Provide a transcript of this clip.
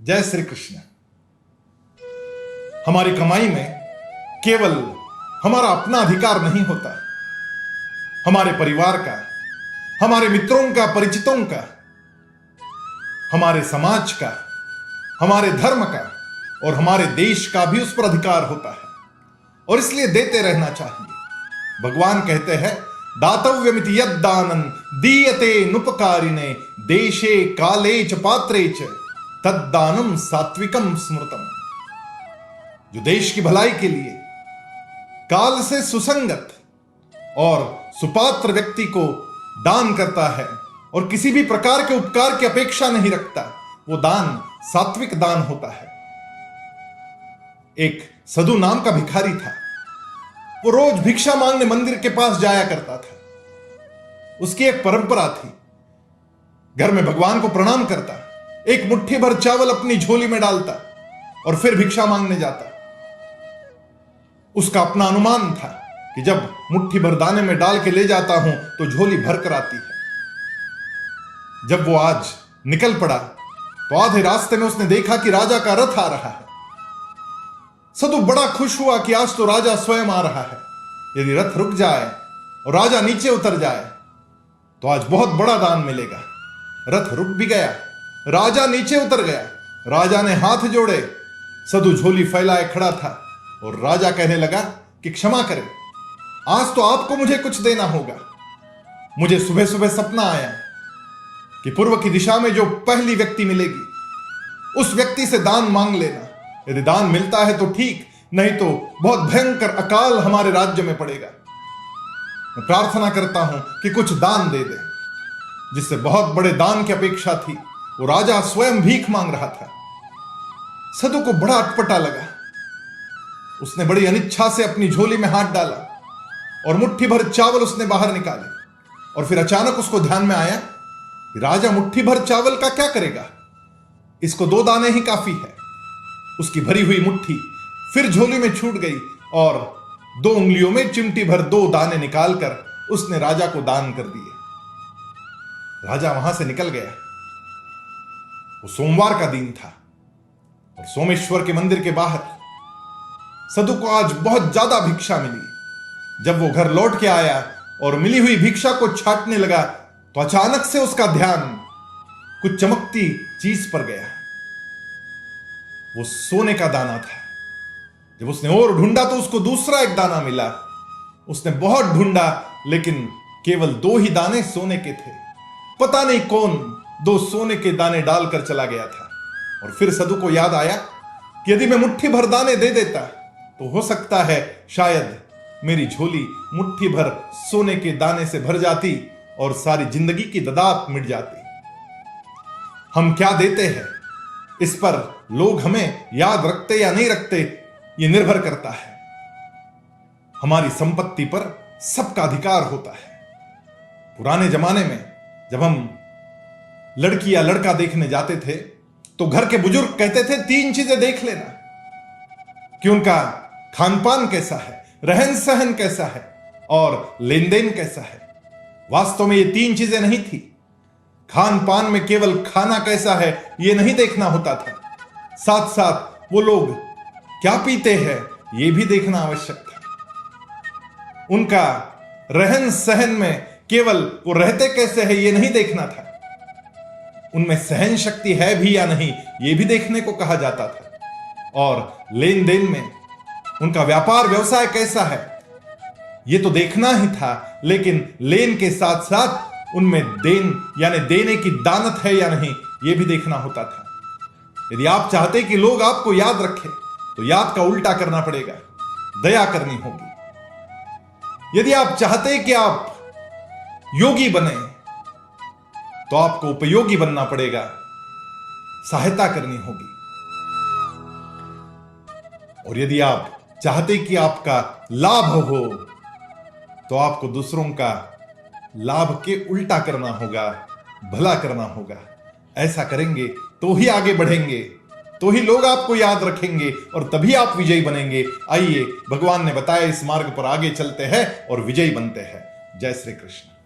जय श्री कृष्ण। हमारी कमाई में केवल हमारा अपना अधिकार नहीं होता, हमारे परिवार का, हमारे मित्रों का, परिचितों का, हमारे समाज का, हमारे धर्म का और हमारे देश का भी उस पर अधिकार होता है और इसलिए देते रहना चाहिए। भगवान कहते हैं, दातव्यमिति यद दानं दीयते नुपकारिणे देशे काले च पात्रे च तद्दानं सात्विकम स्मृतम। जो देश की भलाई के लिए काल से सुसंगत और सुपात्र व्यक्ति को दान करता है और किसी भी प्रकार के उपकार की अपेक्षा नहीं रखता, वो दान सात्विक दान होता है। एक सदु नाम का भिखारी था, वो रोज भिक्षा मांगने मंदिर के पास जाया करता था। उसकी एक परंपरा थी, घर में भगवान को प्रणाम करता, एक मुट्ठी भर चावल अपनी झोली में डालता और फिर भिक्षा मांगने जाता। उसका अपना अनुमान था कि जब मुट्ठी भर दाने में डाल के ले जाता हूं तो झोली भर कर आती है। जब वो आज निकल पड़ा तो आधे रास्ते में उसने देखा कि राजा का रथ आ रहा है। सदु बड़ा खुश हुआ कि आज तो राजा स्वयं आ रहा है। यदि रथ रुक जाए और राजा नीचे उतर जाए तो आज बहुत बड़ा दान मिलेगा। रथ रुक भी गया, राजा नीचे उतर गया। राजा ने हाथ जोड़े, सदु झोली फैलाए खड़ा था और राजा कहने लगा कि क्षमा करें, आज तो आपको मुझे कुछ देना होगा। मुझे सुबह सुबह सपना आया कि पूर्व की दिशा में जो पहली व्यक्ति मिलेगी उस व्यक्ति से दान मांग लेना। यदि दान मिलता है तो ठीक, नहीं तो बहुत भयंकर अकाल हमारे राज्य में पड़ेगा। मैं प्रार्थना करता हूं कि कुछ दान दे दे। जिससे बहुत बड़े दान की अपेक्षा थी, वो राजा स्वयं भीख मांग रहा था। सदु को बड़ा अटपटा लगा। उसने बड़ी अनिच्छा से अपनी झोली में हाथ डाला और मुट्ठी भर चावल उसने बाहर निकाले और फिर अचानक उसको ध्यान में आया कि राजा मुट्ठी भर चावल का क्या करेगा, इसको 2 दाने ही काफी है। उसकी भरी हुई मुट्ठी फिर झोली में छूट गई और 2 उंगलियों में चिमटी भर 2 दाने निकालकर उसने राजा को दान कर दिए। राजा वहां से निकल गया। वो सोमवार का दिन था और सोमेश्वर के मंदिर के बाहर सदु को आज बहुत ज्यादा भिक्षा मिली। जब वो घर लौट के आया और मिली हुई भिक्षा को छांटने लगा तो अचानक से उसका ध्यान कुछ चमकती चीज पर गया। वो सोने का दाना था। जब उसने और ढूंढा तो उसको दूसरा एक दाना मिला। उसने बहुत ढूंढा लेकिन केवल 2 ही दाने सोने के थे। पता नहीं कौन 2 सोने के दाने डालकर चला गया था। और फिर सदु को याद आया कि यदि मैं मुट्ठी भर दाने दे देता तो हो सकता है शायद मेरी झोली मुट्ठी भर सोने के दाने से भर जाती और सारी जिंदगी की ददात मिट जाती। हम क्या देते हैं इस पर लोग हमें याद रखते या नहीं रखते, यह निर्भर करता है। हमारी संपत्ति पर सबका अधिकार होता है। पुराने जमाने में जब हम लड़की या लड़का देखने जाते थे तो घर के बुजुर्ग कहते थे 3 चीजें देख लेना कि उनका खान पान कैसा है, रहन सहन कैसा है और लेन देन कैसा है। वास्तव में ये 3 चीजें नहीं थी। खान पान में केवल खाना कैसा है ये नहीं देखना होता था, साथ साथ वो लोग क्या पीते हैं ये भी देखना आवश्यक था। उनका रहन सहन में केवल वो रहते कैसे हैं ये नहीं देखना था, उनमें सहन शक्ति है भी या नहीं ये भी देखने को कहा जाता था। और लेन देन में उनका व्यापार व्यवसाय कैसा है ये तो देखना ही था, लेकिन लेन के साथ साथ उनमें देन यानी देने की दानत है या नहीं ये भी देखना होता था। यदि आप चाहते कि लोग आपको याद रखें तो याद का उल्टा करना पड़ेगा, दया करनी होगी। यदि आप चाहते कि आप योगी बने तो आपको उपयोगी बनना पड़ेगा, सहायता करनी होगी। और यदि आप चाहते कि आपका लाभ हो तो आपको दूसरों का लाभ के उल्टा करना होगा, भला करना होगा। ऐसा करेंगे तो ही आगे बढ़ेंगे, तो ही लोग आपको याद रखेंगे और तभी आप विजयी बनेंगे। आइए भगवान ने बताया इस मार्ग पर आगे चलते हैं और विजयी बनते हैं। जय श्री कृष्ण।